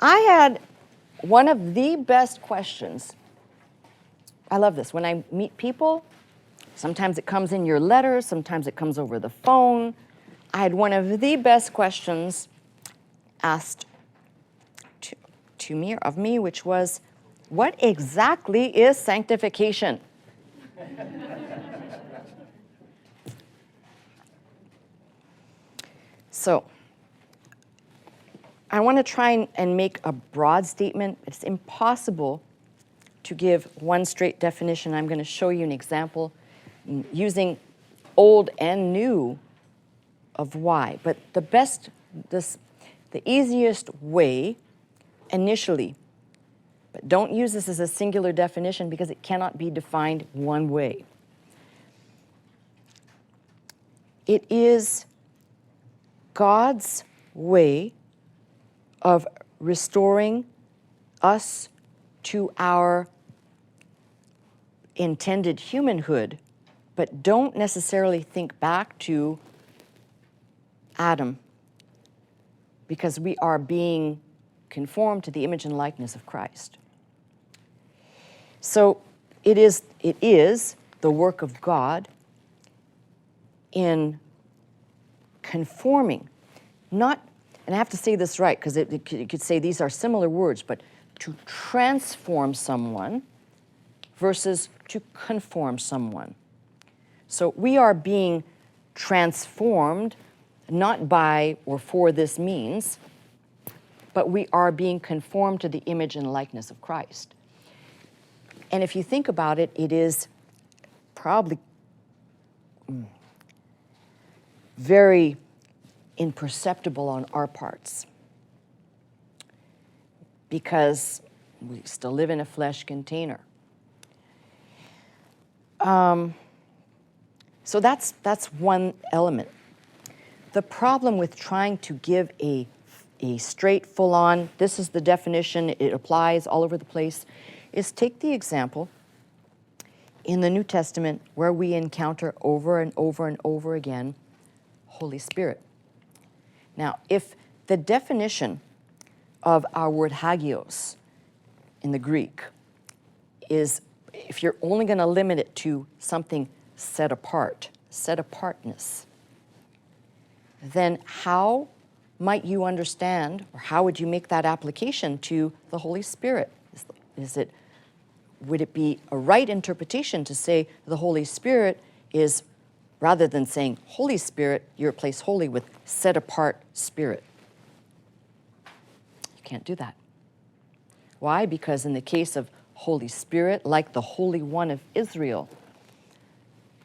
I had one of the best questions. I love this. When I meet people, sometimes it comes in your letters, sometimes it comes over the phone. I had one of the best questions asked to me, of me, which was, what exactly is sanctification? So, I want to try and make a broad statement. It's impossible to give one straight definition. I'm going to show you an example using old and new of why. But the easiest way initially, but don't use this as a singular definition because it cannot be defined one way. It is God's way of restoring us to our intended humanhood, but don't necessarily think back to Adam, because we are being conformed to the image and likeness of Christ. So it is the work of God in conforming, not, and I have to say this right, because you could say these are similar words, but to transform someone versus to conform someone. So we are being transformed, not by or for this means, but we are being conformed to the image and likeness of Christ. And if you think about it, it is probably very imperceptible on our parts, because we still live in a flesh container. So that's one element. The problem with trying to give a straight, full-on, this is the definition, it applies all over the place, is take the example in the New Testament where we encounter over and over and over again Holy Spirit. Now, if the definition of our word hagios in the Greek is, if you're only going to limit it to something set apart, set apartness, then how might you understand, or how would you make that application to the Holy Spirit? Would it be a right interpretation to say the Holy Spirit is, rather than saying Holy Spirit, you replace holy with set apart spirit? You can't do that. Why? Because in the case of Holy Spirit, like the Holy One of Israel,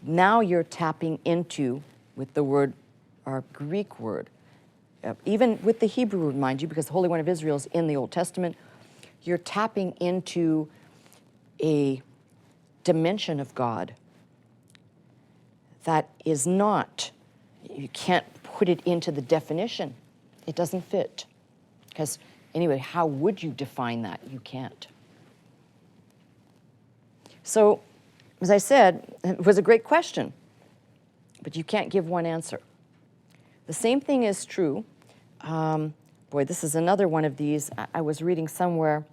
now you're tapping into, with the word, our Greek word, even with the Hebrew word, mind you, because the Holy One of Israel is in the Old Testament, you're tapping into a dimension of God that is not, you can't put it into the definition. It doesn't fit. Because anyway, how would you define that? You can't. So, as I said, it was a great question, but you can't give one answer. The same thing is true. Boy, this is another one of these. I was reading somewhere,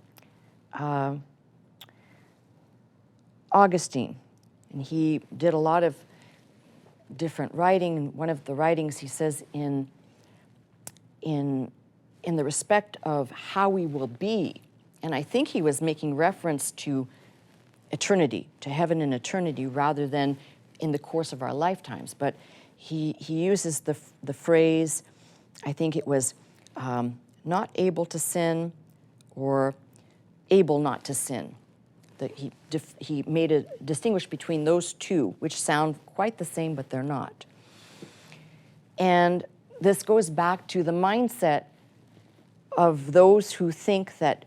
Augustine, and he did a lot of different writing. And one of the writings he says in the respect of how we will be, and I think he was making reference to eternity, to heaven and eternity, rather than in the course of our lifetimes. But he uses the phrase, I think it was not able to sin or able not to sin. That he made a distinguish between those two, which sound quite the same, but they're not. And this goes back to the mindset of those who think that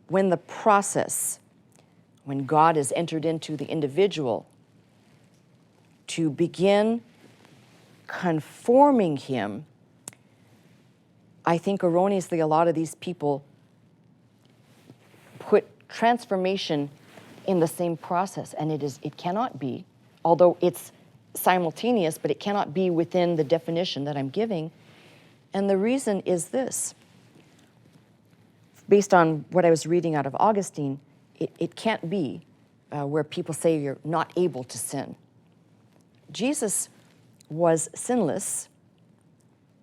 when the process, when God has entered into the individual to begin conforming him, I think erroneously a lot of these people put transformation in the same process, and it cannot be, although it's simultaneous, but it cannot be within the definition that I'm giving. And the reason is this. Based on what I was reading out of Augustine, it can't be where people say you're not able to sin. Jesus was sinless,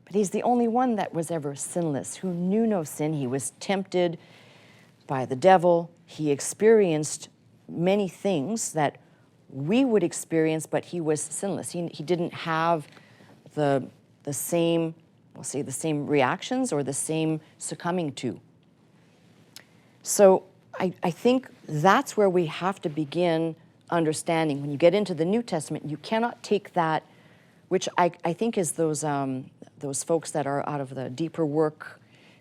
but he's the only one that was ever sinless, who knew no sin. He was tempted by the devil. He experienced many things that we would experience, but he was sinless. He didn't have the same, we'll say, the same reactions or the same succumbing to. So I think that's where we have to begin understanding. When you get into the New Testament, you cannot take that, which I think is those folks that are out of the deeper work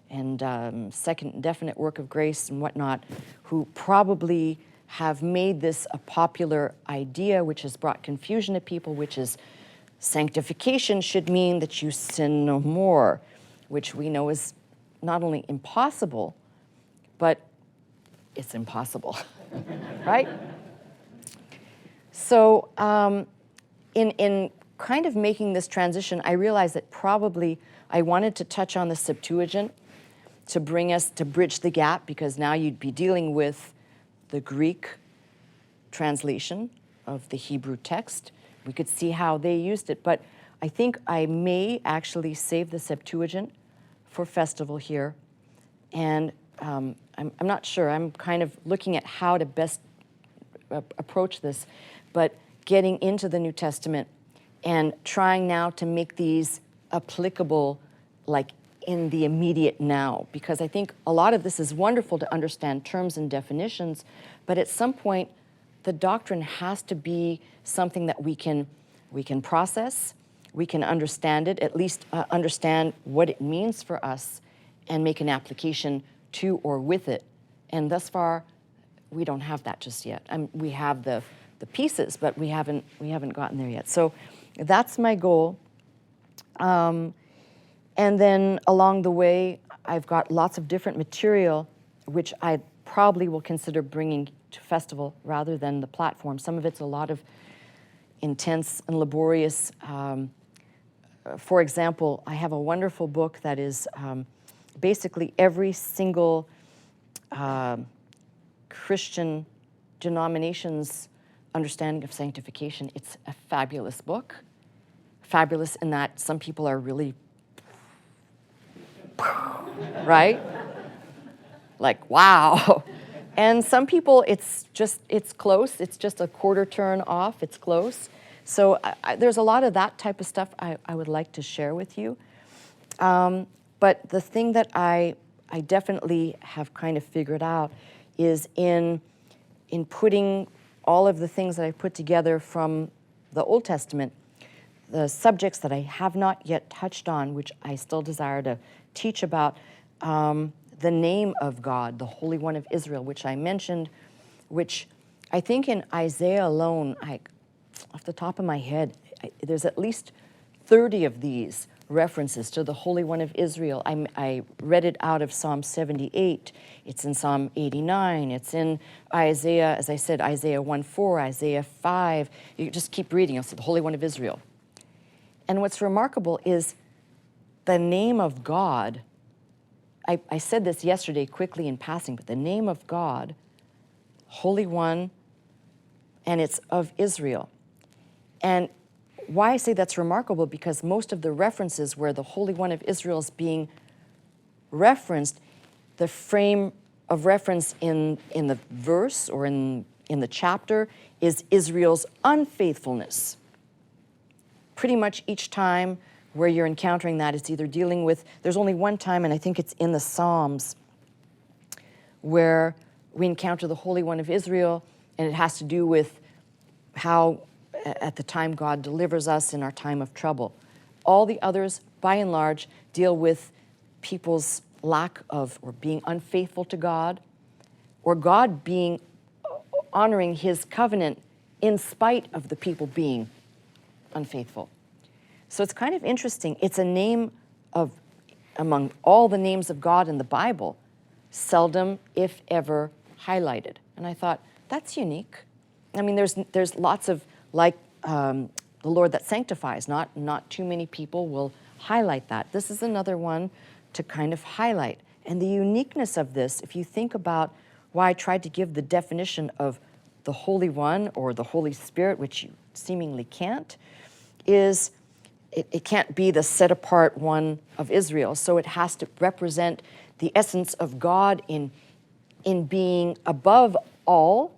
and second definite work of grace and whatnot, who probably have made this a popular idea, which has brought confusion to people, which is sanctification should mean that you sin no more, which we know is not only impossible, but it's impossible, right? So in kind of making this transition, I realized that probably I wanted to touch on the Septuagint to bridge the gap, because now you'd be dealing with the Greek translation of the Hebrew text. We could see how they used it, but I think I may actually save the Septuagint for festival here. And I'm not sure. I'm kind of looking at how to best approach this, but getting into the New Testament and trying now to make these applicable, like in the immediate now, because I think a lot of this is wonderful to understand terms and definitions, but at some point the doctrine has to be something that we can process, we can understand it, at least understand what it means for us, and make an application to or with it. And thus far, we don't have that just yet. We have the pieces, but we haven't gotten there yet. So that's my goal. And then along the way, I've got lots of different material, which I probably will consider bringing to festival rather than the platform. Some of it's a lot of intense and laborious. For example, I have a wonderful book that is basically every single Christian denomination's understanding of sanctification. It's a fabulous book. Fabulous in that some people are really, right? Like, wow. And some people, it's close. It's just a quarter turn off. It's close. So there's a lot of that type of stuff I would like to share with you. But the thing that I definitely have kind of figured out is in putting all of the things that I put together from the Old Testament, the subjects that I have not yet touched on, which I still desire to teach about, the name of God, the Holy One of Israel, which I mentioned, which I think in Isaiah alone, off the top of my head, there's at least 30 of these references to the Holy One of Israel. I read it out of Psalm 78. It's in Psalm 89. It's in Isaiah, as I said, Isaiah 1:4, Isaiah 5. You just keep reading. You'll see the Holy One of Israel. And what's remarkable is the name of God. I said this yesterday quickly in passing, but the name of God, Holy One, and it's of Israel. And why I say that's remarkable, because most of the references where the Holy One of Israel is being referenced, the frame of reference in the verse or in the chapter is Israel's unfaithfulness. Pretty much each time where you're encountering that, it's either dealing with, there's only one time, and I think it's in the Psalms, where we encounter the Holy One of Israel, and it has to do with how at the time God delivers us in our time of trouble. All the others, by and large, deal with people's lack of, or being unfaithful to God, or God honoring his covenant in spite of the people being unfaithful. So it's kind of interesting. It's a name of, among all the names of God in the Bible, seldom, if ever, highlighted. And I thought, that's unique. I mean, there's lots of, like the Lord that sanctifies. Not too many people will highlight that. This is another one to kind of highlight. And the uniqueness of this, if you think about why I tried to give the definition of the Holy One or the Holy Spirit, which you seemingly can't, is it can't be the set-apart one of Israel. So it has to represent the essence of God in being above all,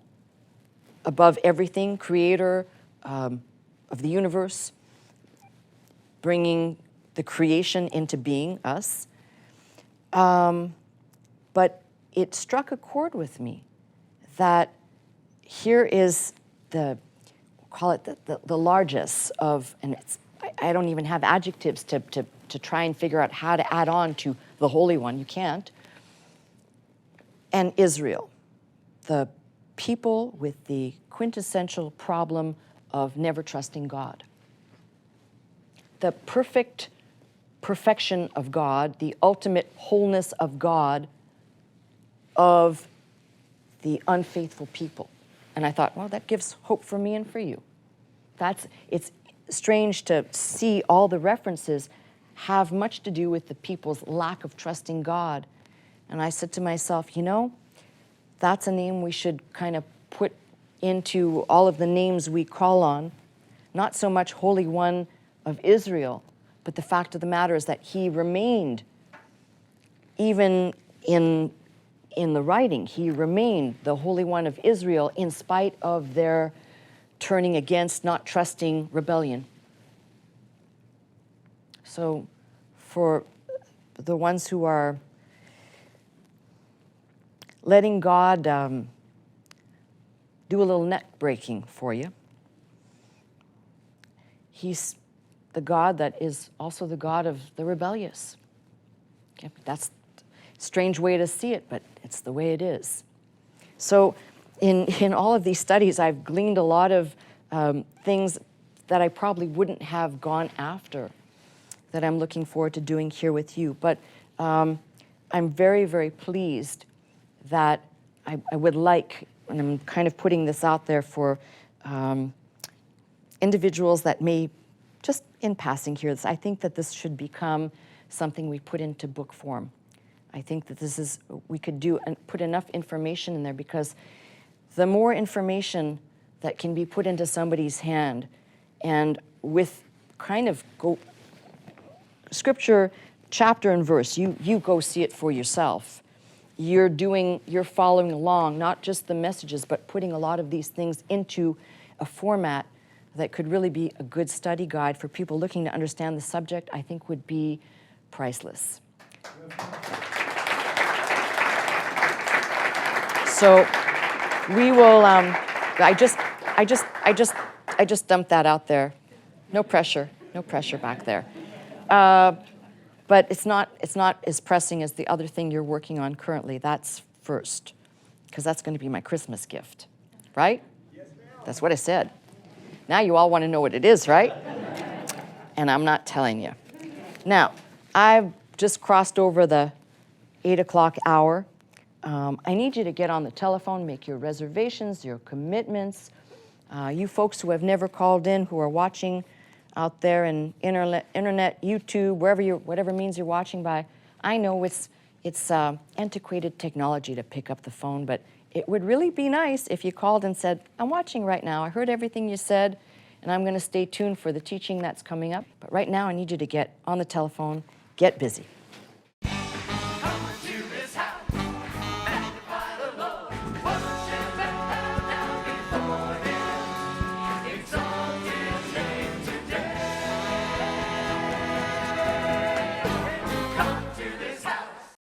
above everything, creator of the universe, bringing the creation into being, us. But it struck a chord with me that here is call it the largest of, and I don't even have adjectives to try and figure out how to add on to the Holy One. You can't. And Israel, the people with the quintessential problem of never trusting God. The perfection of God, the ultimate wholeness of God, of the unfaithful people. And I thought, well, that gives hope for me and for you. It's strange to see all the references have much to do with the people's lack of trusting God. And I said to myself, that's a name we should kind of put into all of the names we call on. Not so much Holy One of Israel, but the fact of the matter is that he remained, even in the writing, he remained the Holy One of Israel in spite of their turning against, not trusting, rebellion. So for the ones who are letting God do a little net breaking for you, he's the God that is also the God of the rebellious. Okay? That's a strange way to see it, but it's the way it is. So in all of these studies, I've gleaned a lot of things that I probably wouldn't have gone after, that I'm looking forward to doing here with you. But I'm very, very pleased that I would like, and I'm kind of putting this out there for individuals that may, just in passing here, I think that this should become something we put into book form. I think that we could do and put enough information in there, because the more information that can be put into somebody's hand, and with kind of scripture, chapter and verse, you go see it for yourself. You're following along, not just the messages, but putting a lot of these things into a format that could really be a good study guide for people looking to understand the subject, I think would be priceless. So we will, I just dumped that out there. No pressure back there. But it's not as pressing as the other thing you're working on currently. That's first, because that's going to be my Christmas gift, right? Yes, ma'am. That's what I said. Now you all want to know what it is, right? And I'm not telling you. Now, I've just crossed over the 8 o'clock hour. I need you to get on the telephone, make your reservations, your commitments. You folks who have never called in, who are watching out there in internet, YouTube, whatever means you're watching by, I know it's antiquated technology to pick up the phone, but it would really be nice if you called and said, I'm watching right now, I heard everything you said, and I'm going to stay tuned for the teaching that's coming up. But right now, I need you to get on the telephone, get busy.